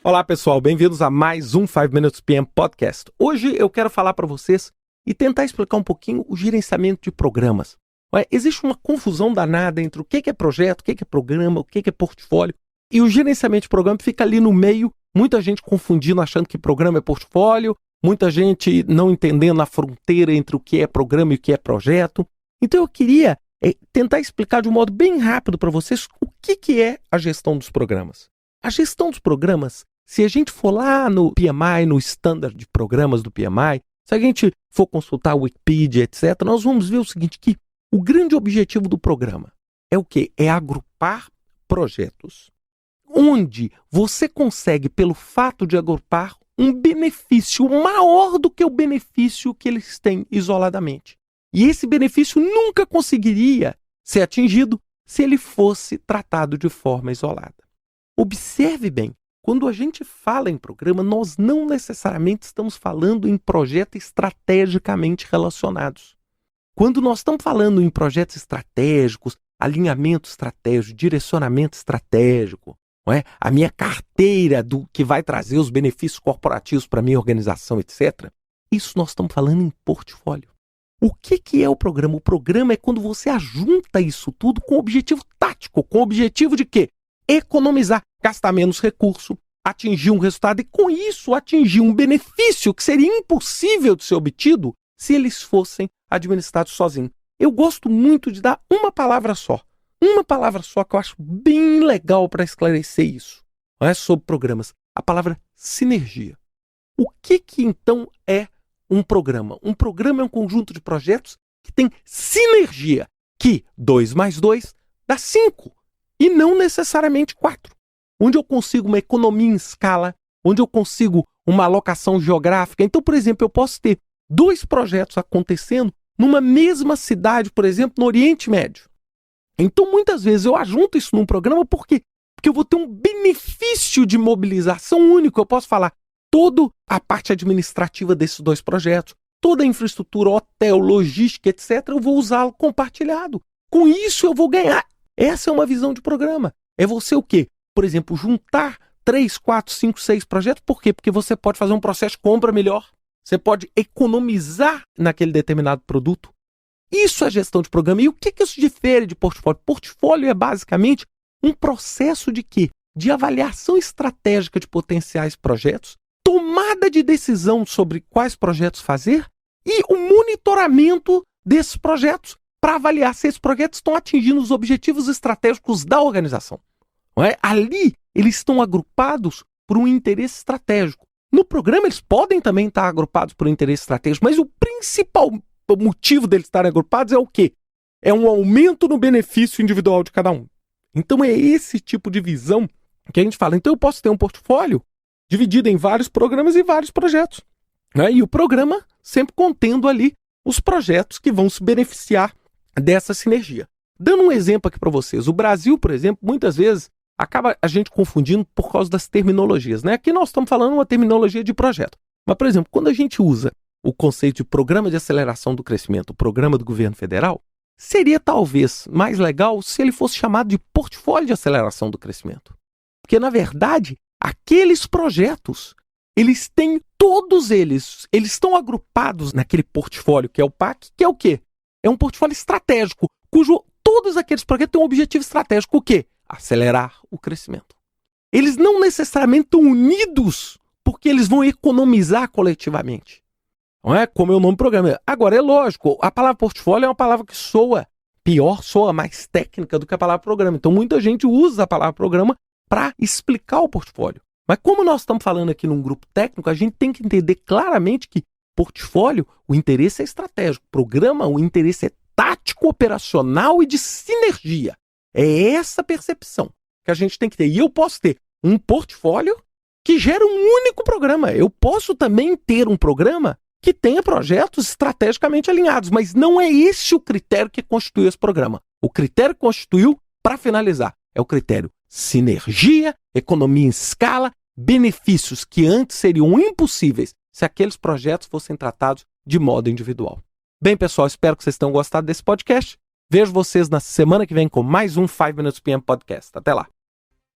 Olá pessoal, bem-vindos a mais um 5 Minutes PM Podcast. Hoje eu quero falar para vocês e tentar explicar um pouquinho o gerenciamento de programas. Existe uma confusão danada entre o que é projeto, o que é programa, o que é portfólio, e o gerenciamento de programa fica ali no meio, muita gente confundindo, achando que programa é portfólio, muita gente não entendendo a fronteira entre o que é programa e o que é projeto. Então eu queria tentar explicar de um modo bem rápido para vocês o que é a gestão dos programas. A gestão dos programas, se a gente for lá no PMI, no standard de programas do PMI, se a gente for consultar a Wikipedia, etc., nós vamos ver o seguinte, que o grande objetivo do programa é o quê? É agrupar projetos onde você consegue, pelo fato de agrupar, um benefício maior do que o benefício que eles têm isoladamente. E esse benefício nunca conseguiria ser atingido se ele fosse tratado de forma isolada. Observe bem, quando a gente fala em programa, nós não necessariamente estamos falando em projetos estrategicamente relacionados. Quando nós estamos falando em projetos estratégicos, alinhamento estratégico, direcionamento estratégico, a minha carteira do que vai trazer os benefícios corporativos para a minha organização, etc., isso nós estamos falando em portfólio. O que é o programa? O programa é quando você ajunta isso tudo com objetivo tático, com o objetivo de quê? Economizar, gastar menos recurso, atingir um resultado e, com isso, atingir um benefício que seria impossível de ser obtido se eles fossem administrados sozinhos. Eu gosto muito de dar uma palavra só que eu acho bem legal para esclarecer isso, sobre programas. A palavra sinergia. O que então é um programa? Um programa é um conjunto de projetos que tem sinergia, que 2 mais 2 dá 5. E não necessariamente 4. Onde eu consigo uma economia em escala, onde eu consigo uma alocação geográfica. Então, por exemplo, eu posso ter 2 projetos acontecendo numa mesma cidade, por exemplo, no Oriente Médio. Então, muitas vezes eu ajunto isso num programa, por quê? Porque eu vou ter um benefício de mobilização único. Eu posso falar toda a parte administrativa desses 2 projetos, toda a infraestrutura, hotel, logística, etc., eu vou usá-lo compartilhado. Com isso, eu vou ganhar. Essa é uma visão de programa. É você o quê? Por exemplo, juntar 3, 4, 5, 6 projetos. Por quê? Porque você pode fazer um processo de compra melhor. Você pode economizar naquele determinado produto. Isso é gestão de programa. E o que isso difere de portfólio? Portfólio é basicamente um processo de quê? De avaliação estratégica de potenciais projetos, tomada de decisão sobre quais projetos fazer e o monitoramento desses projetos para avaliar se esses projetos estão atingindo os objetivos estratégicos da organização. Ali, eles estão agrupados por um interesse estratégico. No programa, eles podem também estar agrupados por um interesse estratégico, mas o principal motivo deles estarem agrupados é o quê? É um aumento no benefício individual de cada um. Então, é esse tipo de visão que a gente fala. Então, eu posso ter um portfólio dividido em vários programas e vários projetos. E o programa sempre contendo ali os projetos que vão se beneficiar dessa sinergia. Dando um exemplo aqui para vocês, o Brasil, por exemplo, muitas vezes acaba a gente confundindo por causa das terminologias. Aqui nós estamos falando uma terminologia de projeto. Mas, por exemplo, quando a gente usa o conceito de Programa de Aceleração do Crescimento, o programa do governo federal, seria talvez mais legal se ele fosse chamado de Portfólio de Aceleração do Crescimento. Porque, na verdade, aqueles projetos, eles têm todos eles estão agrupados naquele portfólio que é o PAC, que é o quê? É um portfólio estratégico, cujo todos aqueles projetos têm um objetivo estratégico, o quê? Acelerar o crescimento. Eles não necessariamente estão unidos porque eles vão economizar coletivamente. Não é como é o nome do programa. Agora, é lógico, a palavra portfólio é uma palavra que soa mais técnica do que a palavra programa. Então, muita gente usa a palavra programa para explicar o portfólio. Mas como nós estamos falando aqui num grupo técnico, a gente tem que entender claramente que portfólio, o interesse é estratégico. Programa, o interesse é tático, operacional e de sinergia. É essa percepção que a gente tem que ter. E eu posso ter um portfólio que gera um único programa. Eu posso também ter um programa que tenha projetos estrategicamente alinhados, mas não é esse o critério que constituiu esse programa. O critério que constituiu, para finalizar, é o critério sinergia, economia em escala, benefícios que antes seriam impossíveis se aqueles projetos fossem tratados de modo individual. Bem, pessoal, espero que vocês tenham gostado desse podcast. Vejo vocês na semana que vem com mais um 5 Minutes PM Podcast. Até lá!